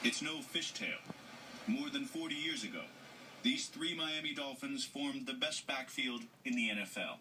It's no fishtail. More than 40 years ago, these three Miami Dolphins formed the best backfield in the NFL.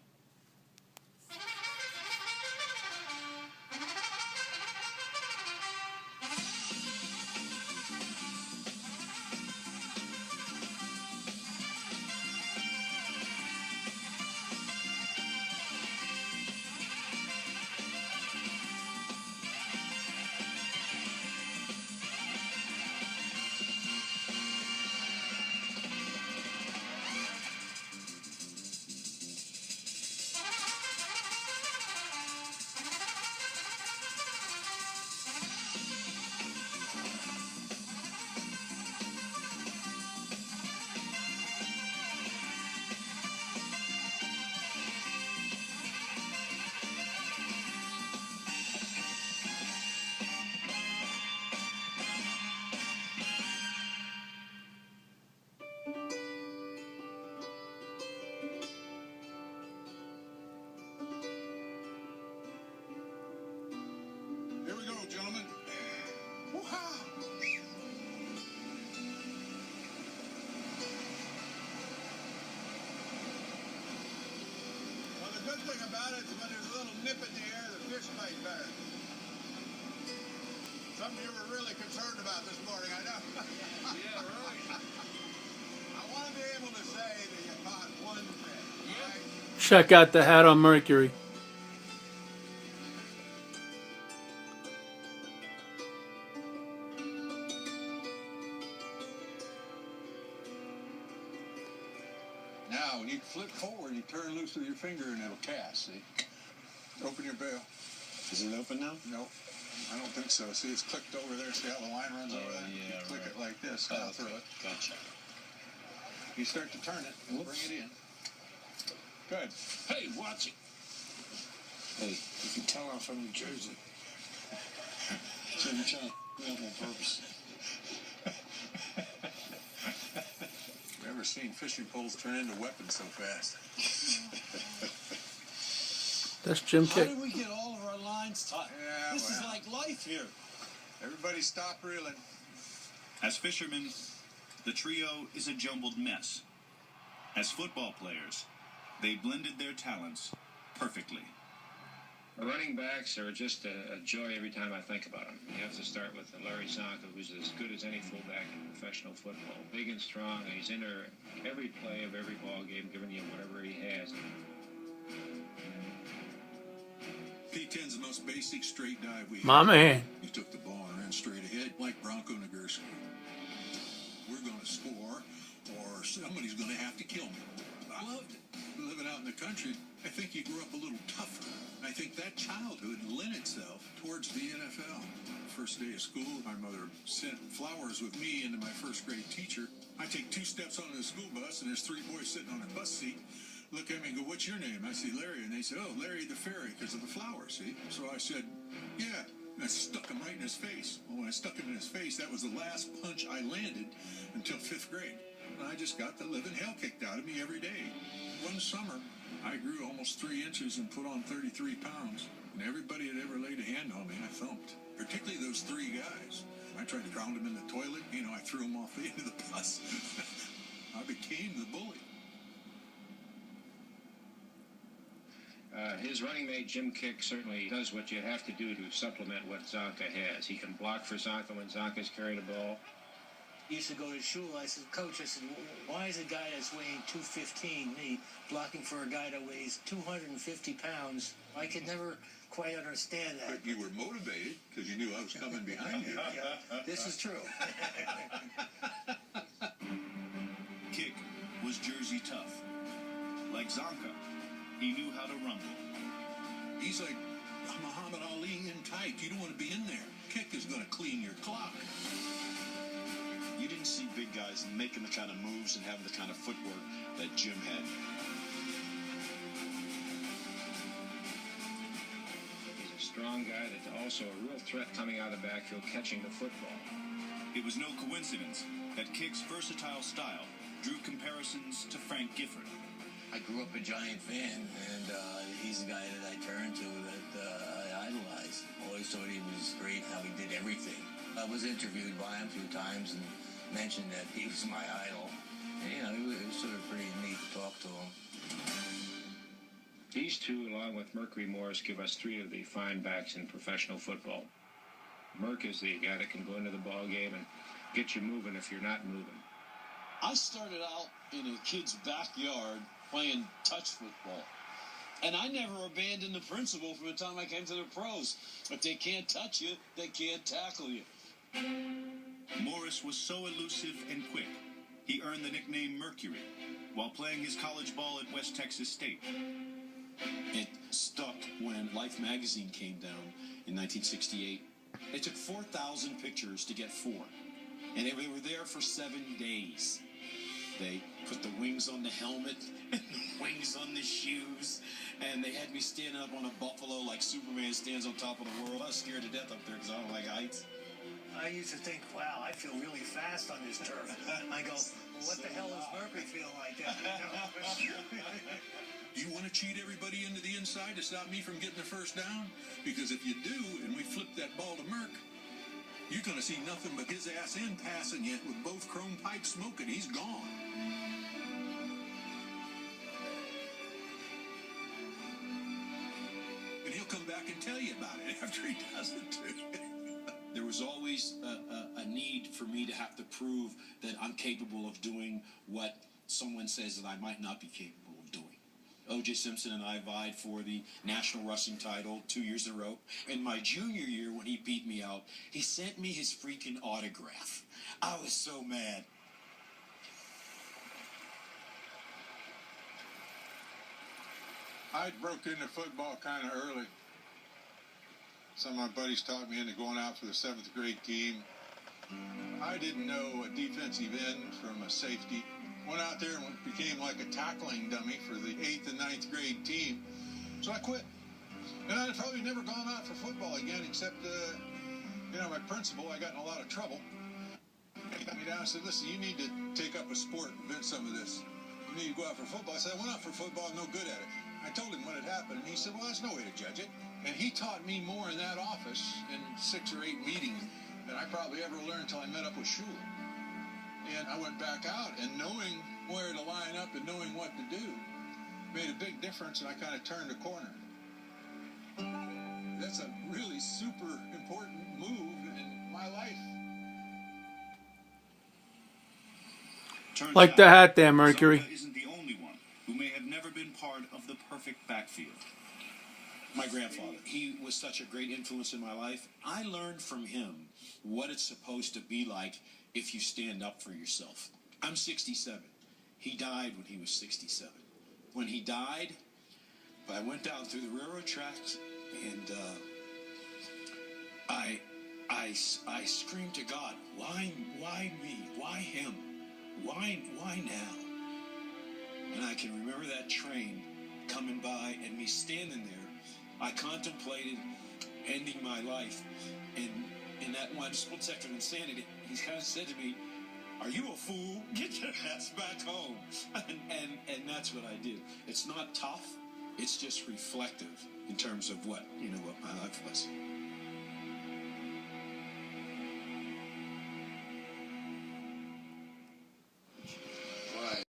Here we go, gentlemen. Woo-ha! Well, the good thing about it is when there's a little nip in the air, the fish bite better. Something you were really concerned about this morning, I know. Yeah, right. I want to be able to say that you caught one fish. Yeah. Right? Check out the hat on Mercury. Now, when you flip forward, you turn loose with your finger and it'll cast, see? Open your bail. Is it open now? Nope. I don't think so. See, it's clicked over there. See how the line runs over there? Yeah, you click right. it like this, down through it. Gotcha. You start to turn it, bring it in. Good. Hey, watch it. Hey, you can tell I'm from New Jersey. So you're trying to me up on purpose. Never seen fishing poles turn into weapons so fast. That's Jim How Kick. did we get all of our lines tight? Yeah, This is well. like life here. Everybody stop reeling. As fishermen, the trio is a jumbled mess. As football players, they blended their talents perfectly. The running backs are just a joy every time I think about them. You have to start with Larry Zonka, who's as good as any fullback in professional football. Big and strong, and he's in there every play of every ball game, giving you whatever he has. P10's the most basic straight dive we have. My man. He took the ball and ran straight ahead like Bronco Nagurski. We're going to score, or somebody's going to have to kill me. I loved it. Living out in the country, I think you grew up a little tougher. I think that childhood lent itself towards the NFL. First day of school, my mother sent flowers with me into my first grade teacher. I take 2 steps onto the school bus, and there's 3 boys sitting on a bus seat. Look at me and go, "What's your name?" I say, "Larry." And they said, "Oh, Larry the Fairy," because of the flowers, see? So I said, "Yeah." And I stuck him right in his face. Well, when I stuck him in his face, that was the last punch I landed until 5th grade. And I just got the living hell kicked out of me every day. One summer, I grew almost 3 inches and put on 33 pounds. And everybody that ever laid a hand on me, I thumped. Particularly those 3 guys. I tried to drown them in the toilet. You know, I threw them off the end of the bus. I became the bully. His running mate, Jim Kick, certainly does what you have to do to supplement what Zonka has. He can block for Zonka when Zonka's carried a ball. I used to go to shul. I said, "Coach," I said, "why is a guy that's weighing 215, me, blocking for a guy that weighs 250 pounds? I could never quite understand that." But you were motivated because you knew I was coming behind you. This is true. Kick was Jersey tough. Like Zonka, he knew how to rumble. He's like Muhammad Ali in tight. You don't want to be in there. Kick is going to clean your clock. You didn't see big guys making the kind of moves and having the kind of footwork that Jim had. He's a strong guy that's also a real threat coming out of the backfield, catching the football. It was no coincidence that Kick's versatile style drew comparisons to Frank Gifford. I grew up a Giant fan, and he's the guy that I turned to, that I idolized. Always thought he was great, how he did everything. I was interviewed by him a few times and mentioned that he was my idol. And, it was sort of pretty neat to talk to him. These two, along with Mercury Morris, give us three of the fine backs in professional football. Merck is the guy that can go into the ball game and get you moving if you're not moving. I started out in a kid's backyard playing touch football. And I never abandoned the principle from the time I came to the pros. If they can't touch you, they can't tackle you. Morris was so elusive and quick, he earned the nickname Mercury while playing his college ball at West Texas State. It stuck when Life magazine came down in 1968. They took 4,000 pictures to get 4. And they were there for 7 days. They put the wings on the helmet and the wings on the shoes. And they had me standing up on a buffalo like Superman stands on top of the world. I was scared to death up there because I don't like heights. I used to think, wow, I feel really fast on this turf. I go, well, what the hell does Mercury feel like that? Do you want to cheat everybody into the inside to stop me from getting the first down? Because if you do, and we flip that ball to Merck, you're going to see nothing but his ass in passing it with both chrome pipes smoking. He's gone. And he'll come back and tell you about it after he does it too. There was always a need for me to have to prove that I'm capable of doing what someone says that I might not be capable of doing. O.J. Simpson and I vied for the national rushing title 2 years in a row. In my junior year, when he beat me out, he sent me his freaking autograph. I was so mad. I broke into football kind of early. Some of my buddies taught me into going out for the 7th grade team. I didn't know a defensive end from a safety. Went out there and became like a tackling dummy for the 8th and 9th grade team. So I quit. And I'd probably never gone out for football again except, my principal, I got in a lot of trouble. He got me down and said, listen, you need to take up a sport and invent some of this. You need to go out for football. I said, I went out for football, I'm no good at it. I told him what had happened, and he said, well, there's no way to judge it. And he taught me more in that office in 6 or 8 meetings than I probably ever learned until I met up with Shula. And I went back out, and knowing where to line up and knowing what to do made a big difference, and I kind of turned a corner. That's a really super important move in my life. Turns Like out, the hat there, Mercury. Zonka isn't the only one who may have never been part of the perfect backfield. My grandfather, he was such a great influence in my life. I learned from him what it's supposed to be like if you stand up for yourself. I'm 67. He died when he was 67. When he died, I went down through the railroad tracks and I screamed to God, why me? Why him? Why now? And I can remember that train coming by and me standing there. I contemplated ending my life, and in that one split second of insanity, he kind of said to me, are you a fool? Get your ass back home. And that's what I did. It's not tough. It's just reflective in terms of what my life was.